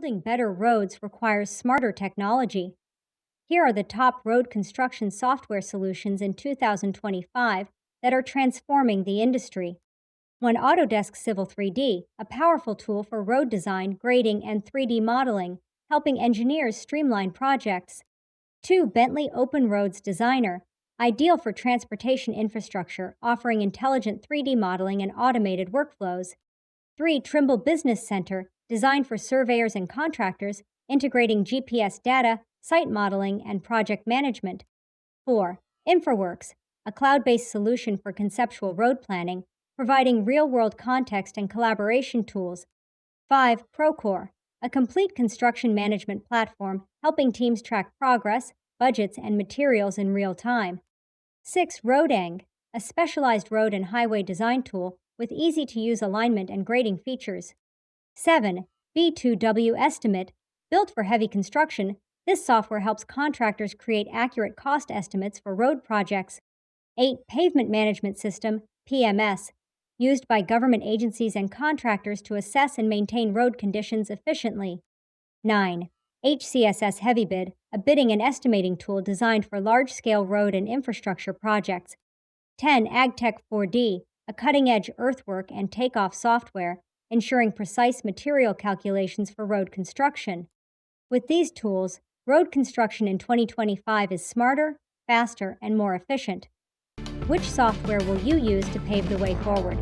Building better roads requires smarter technology. Here are the top road construction software solutions in 2025 that are transforming the industry. 1. Autodesk Civil 3D, a powerful tool for road design, grading, and 3D modeling, helping engineers streamline projects. 2. Bentley Open Roads Designer, ideal for transportation infrastructure, offering intelligent 3D modeling and automated workflows. 3. Trimble Business Center, designed for surveyors and contractors, integrating GPS data, site modeling, and project management. 4. InfraWorks, a cloud-based solution for conceptual road planning, providing real-world context and collaboration tools. 5. Procore, a complete construction management platform helping teams track progress, budgets, and materials in real time. 6. RoadEng, a specialized road and highway design tool with easy-to-use alignment and grading features. 7. B2W Estimate, built for heavy construction, this software helps contractors create accurate cost estimates for road projects. 8. Pavement Management System, PMS, used by government agencies and contractors to assess and maintain road conditions efficiently. 9. HCSS HeavyBid, a bidding and estimating tool designed for large-scale road and infrastructure projects. 10. AgTech 4D, a cutting-edge earthwork and takeoff software, ensuring precise material calculations for road construction. With these tools, road construction in 2025 is smarter, faster, and more efficient. Which software will you use to pave the way forward?